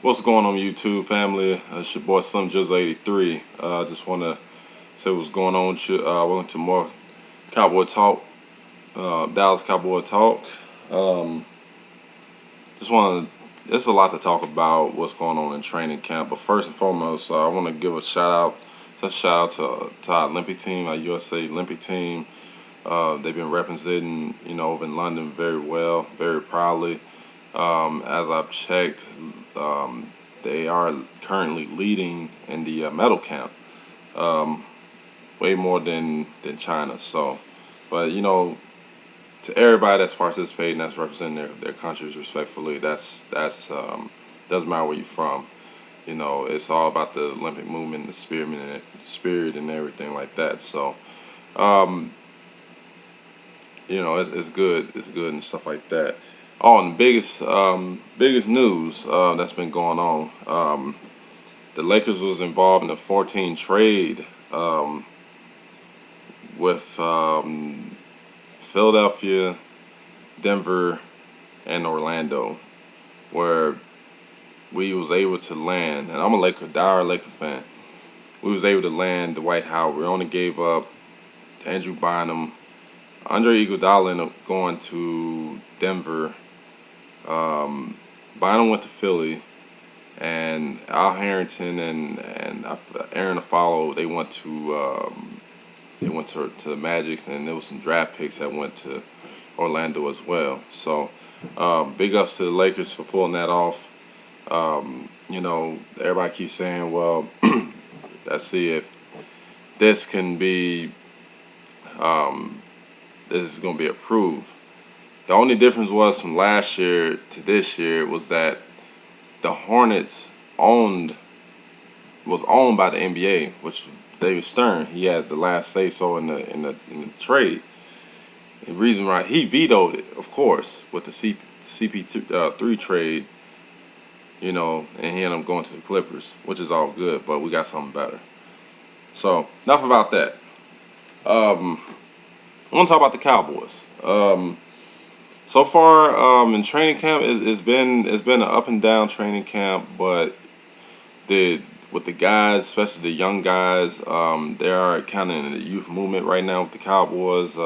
What's going on, YouTube family? It's your boy Slim Jizzle 83. Just want to say what's going on with you. Welcome to more Cowboy Talk, Dallas Cowboy Talk. Just want to. There's a lot to talk about what's going on in training camp. But first and foremost, I want to give a shout out to our Olympic team, our USA Olympic team. They've been representing, over in London very well, very proudly. As I've checked, they are currently leading in the medal count, way more than China. So, but to everybody that's participating, that's representing their countries respectfully, that's doesn't matter where you're from. It's all about the Olympic movement, the spirit and everything like that. So, it's good. It's good and stuff like that. Oh, and the biggest news that's been going on. The Lakers was involved in a 14 trade with Philadelphia, Denver, and Orlando, where we was able to land. And I'm a dire Laker fan. We was able to land Dwight Howard. We only gave up Andrew Bynum. Andre Iguodala ended up going to Denver. Bynum went to Philly, and Al Harrington and Aaron Afalo, they went to the Magic, and there was some draft picks that went to Orlando as well. So big ups to the Lakers for pulling that off. Everybody keeps saying, well, let's see if this can be this is going to be approved. The only difference was from last year to this year was that the Hornets was owned by the NBA, which David Stern, he has the last say so in the trade. The reason why he vetoed it, of course, with the CP3 trade, and he ended up going to the Clippers, which is all good, but we got something better. So enough about that. I want to talk about the Cowboys. So far in training camp, it's been an up and down training camp, but with the guys, especially the young guys, they are kind of in the youth movement right now with the Cowboys.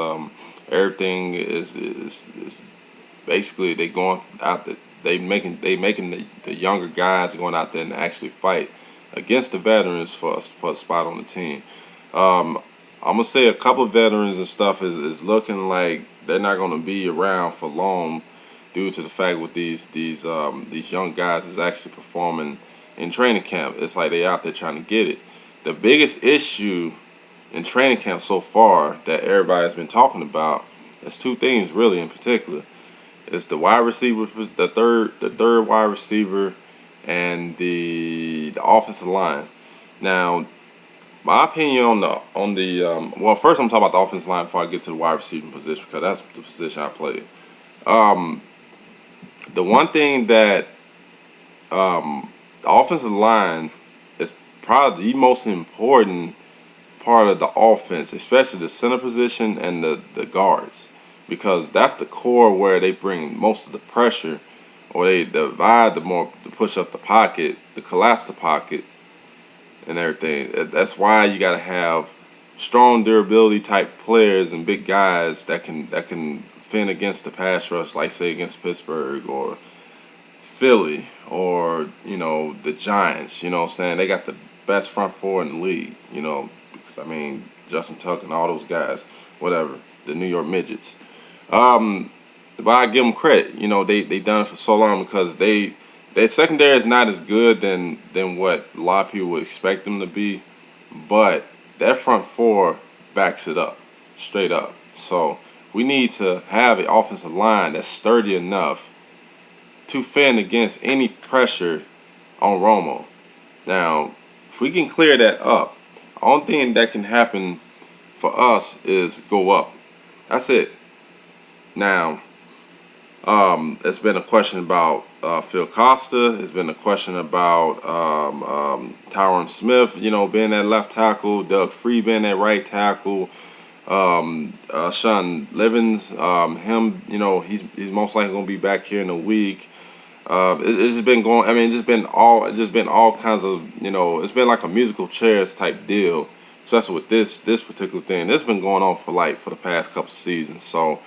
Everything is basically they going out there, they making the younger guys going out there and actually fight against the veterans for a spot on the team. I'm gonna say a couple of veterans and stuff is looking like they're not gonna be around for long, due to the fact with these young guys is actually performing in training camp. It's like they out there trying to get it. The biggest issue in training camp so far that everybody's been talking about is two things really in particular. It's the wide receiver, the third wide receiver, and the offensive line. Now, my opinion on the well, first I'm talking about the offensive line before I get to the wide receiving position, because that's the position I played. The one thing that the offensive line is probably the most important part of the offense, especially the center position and the guards, because that's the core where they bring most of the pressure, or they divide to push up the pocket, to collapse the pocket, and everything. That's why you got to have strong durability type players and big guys that can fend against the pass rush, like say against Pittsburgh or Philly or the Giants. You know what I'm saying? They got the best front four in the league. Because Justin Tuck and all those guys, whatever, the New York Midgets. But I give them credit. They done it for so long, because their secondary is not as good than what a lot of people would expect them to be, but that front four backs it up, straight up. So we need to have an offensive line that's sturdy enough to fend against any pressure on Romo. Now, if we can clear that up, the only thing that can happen for us is go up. That's it. Now, there's been a question about Phil Costa. There's been a question about Tyron Smith, being that left tackle. Doug Free being that right tackle. Sean Livens, he's most likely going to be back here in a week. It's just been going. I mean, it's just been all kinds of, it's been like a musical chairs type deal, especially with this particular thing. This has been going on for the past couple seasons. So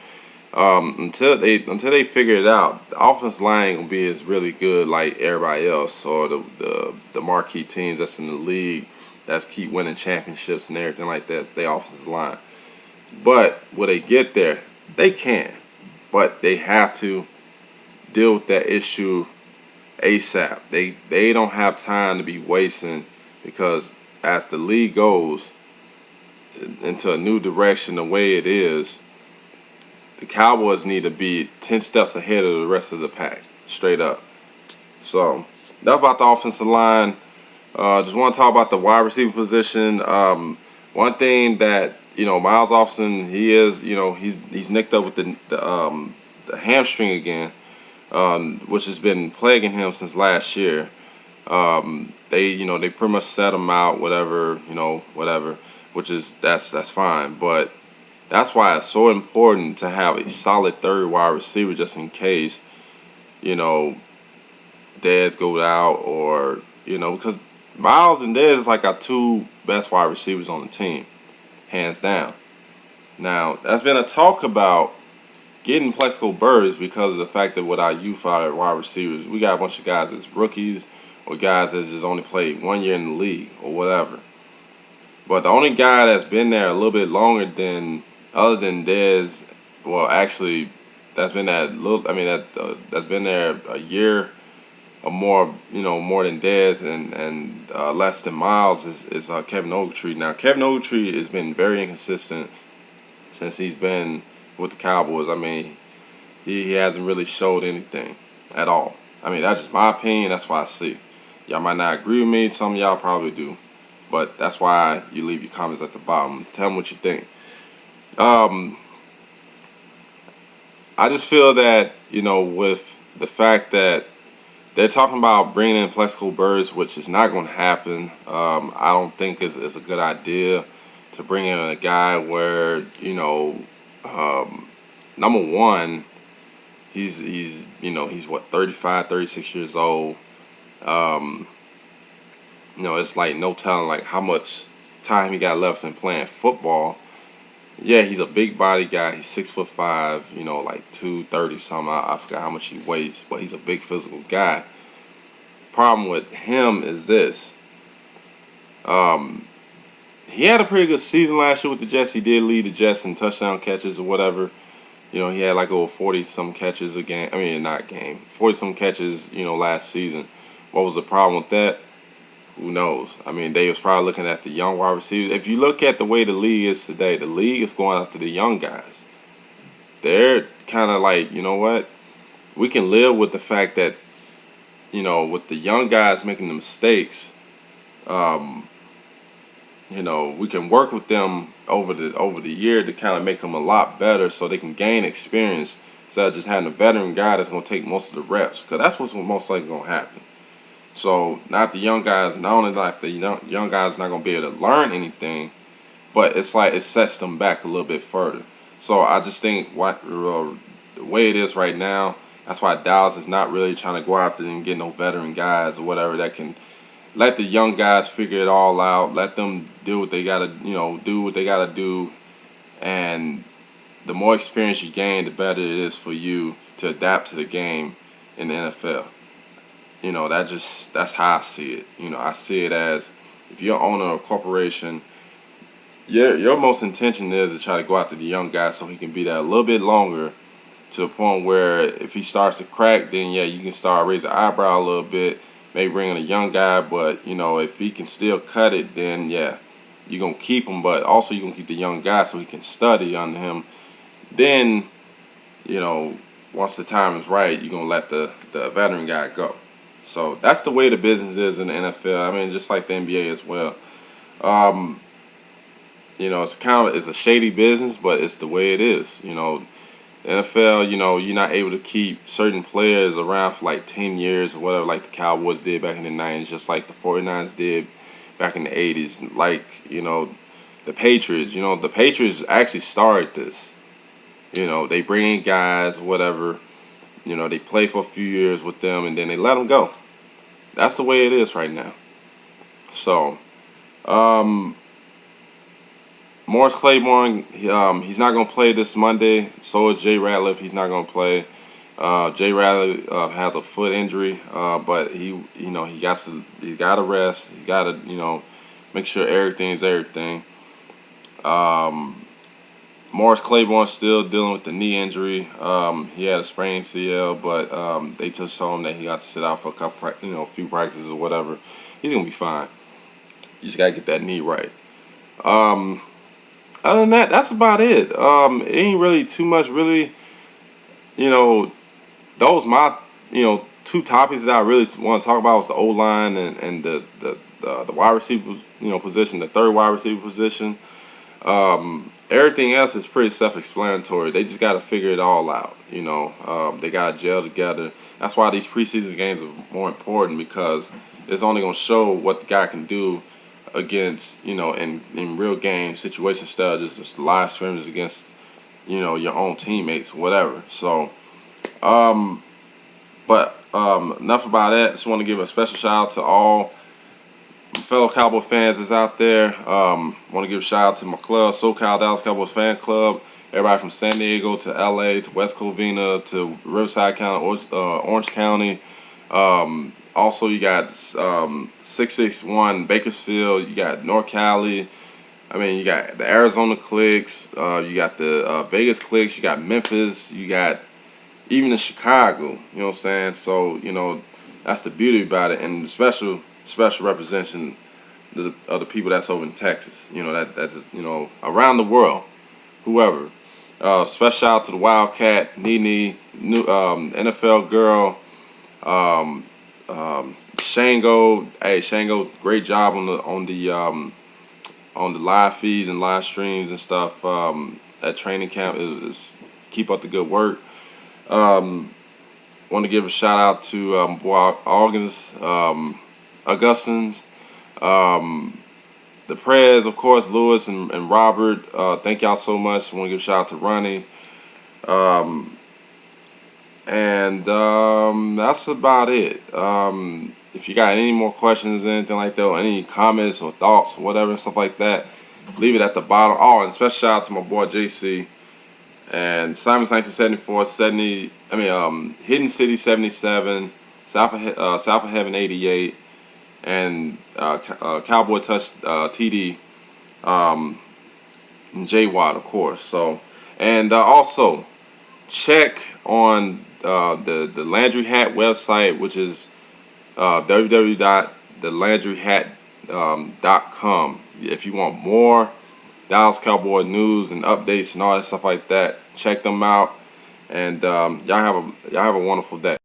until they figure it out, the offensive line ain't gonna be as really good like everybody else or the marquee teams that's in the league that's keep winning championships and everything like that. They offensive line, but will they get there? They can, but they have to deal with that issue ASAP. They don't have time to be wasting, because as the league goes into a new direction the way it is, the Cowboys need to be 10 steps ahead of the rest of the pack, straight up. So that's about the offensive line. Just want to talk about the wide receiver position. One thing that, Miles Austin, he is, he's nicked up with the hamstring again, which has been plaguing him since last year. They pretty much set him out, whatever, which is that's fine. But that's why it's so important to have a solid third wide receiver just in case, Dez goes out, or because Miles and Dez is like our two best wide receivers on the team, hands down. Now that's been a talk about getting Plexico Burrs because of the fact that with our youth our wide receivers, we got a bunch of guys that's rookies or guys that's just only played 1 year in the league or whatever. But the only guy that's been there a little bit longer other than Dez, well, actually, that's been that's been there a year or more, more than Dez and less than Miles is Kevin Ogletree. Now, Kevin Ogletree has been very inconsistent since he's been with the Cowboys. I mean, he hasn't really showed anything at all. I mean, that's just my opinion. That's why I see. Y'all might not agree with me. Some of y'all probably do. But that's why you leave your comments at the bottom. Tell me what you think. I just feel that, with the fact that they're talking about bringing in Plexico Burrs, which is not going to happen. I don't think it's a good idea to bring in a guy where, number one, he's what, 35, 36 years old. It's like no telling like how much time he got left in playing football. Yeah, he's a big body guy. He's 6'5", like 230 something. I forgot how much he weighs, but he's a big physical guy. Problem with him is this. He had a pretty good season last year with the Jets. He did lead the Jets in touchdown catches or whatever. He had like over 40-some catches a game. I mean, not a game. 40-some catches, last season. What was the problem with that? Who knows? I mean, they was probably looking at the young wide receivers. If you look at the way the league is today, the league is going after the young guys. They're kind of like, you know what? We can live with the fact that, with the young guys making the mistakes, we can work with them over the year to kind of make them a lot better so they can gain experience instead of just having a veteran guy that's going to take most of the reps, because that's what's most likely going to happen. So not only like the young guys not going to be able to learn anything, but it's like it sets them back a little bit further. So I just think the way it is right now, that's why Dallas is not really trying to go out there and get no veteran guys or whatever that can let the young guys figure it all out. Let them do what they gotta, do what they gotta do. And the more experience you gain, the better it is for you to adapt to the game in the NFL. That's how I see it. I see it as, if you're owner of a corporation, your most intention is to try to go after the young guy so he can be there a little bit longer, to the point where if he starts to crack, then yeah, you can start raising the eyebrow a little bit, maybe bring in a young guy, but if he can still cut it, then yeah, you're going to keep him, but also you're going to keep the young guy so he can study under him. Then, once the time is right, you're going to let the veteran guy go. So that's the way the business is in the NFL. I mean, just like the NBA as well. It's a shady business, but it's the way it is. NFL, you're not able to keep certain players around for like 10 years or whatever, like the Cowboys did back in the 90s, just like the 49ers did back in the 80s. Like, the Patriots, the Patriots actually started this. They bring in guys, whatever, You know, they play for a few years with them and then they let them go. That's the way it is right now. So, Morris Claiborne, he's not going to play this Monday. So is Jay Ratliff. He's not going to play. Jay Ratliff has a foot injury, but he got to rest. He got to make sure everything's everything. Morris Claiborne still dealing with the knee injury. He had a sprained CL, but they just told him that he got to sit out for a few practices or whatever. He's gonna be fine. You just gotta get that knee right. Other than that, that's about it. It ain't really too much. Really, those my two topics that I really want to talk about was the O line and the wide receiver position, the third wide receiver position. Everything else is pretty self-explanatory. They just got to figure it all out. They got to gel together. That's why these preseason games are more important, because it's only going to show what the guy can do against, in real game situation instead of just live scrimmages against, your own teammates, whatever. So, enough about that. Just want to give a special shout out to all fellow Cowboy fans that's out there. Want to give a shout out to my club, SoCal Dallas Cowboys Fan Club. Everybody from San Diego to LA to West Covina to Riverside County, Orange County. Also, you got 661 Bakersfield. You got North Cali. You got the Arizona Clicks. You got the Vegas Clicks. You got Memphis. You got even in Chicago. You know what I'm saying? So, that's the beauty about it. And the special representation of the people that's over in Texas. That's around the world, whoever. Special shout out to the Wildcat, Nene, NFL girl, Shango. Hey, Shango, great job on the live feeds and live streams and stuff at training camp. Keep up the good work. Want to give a shout out to Augustins, the Prez, of course, Lewis and Robert. Thank y'all so much. I want to give a shout out to Ronnie. That's about it. If you got any more questions or anything like that, or any comments or thoughts or whatever, stuff like that, leave it at the bottom. Oh, and special shout out to my boy JC and Simon's 1974, Hidden City 77, South of Heaven 88, and Cowboy Touch TD, and J Watt, of course. So, and also check on the Landry Hat website, which is www.thelandryhat.com. If you want more Dallas Cowboy news and updates and all that stuff like that, check them out. And y'all have a wonderful day.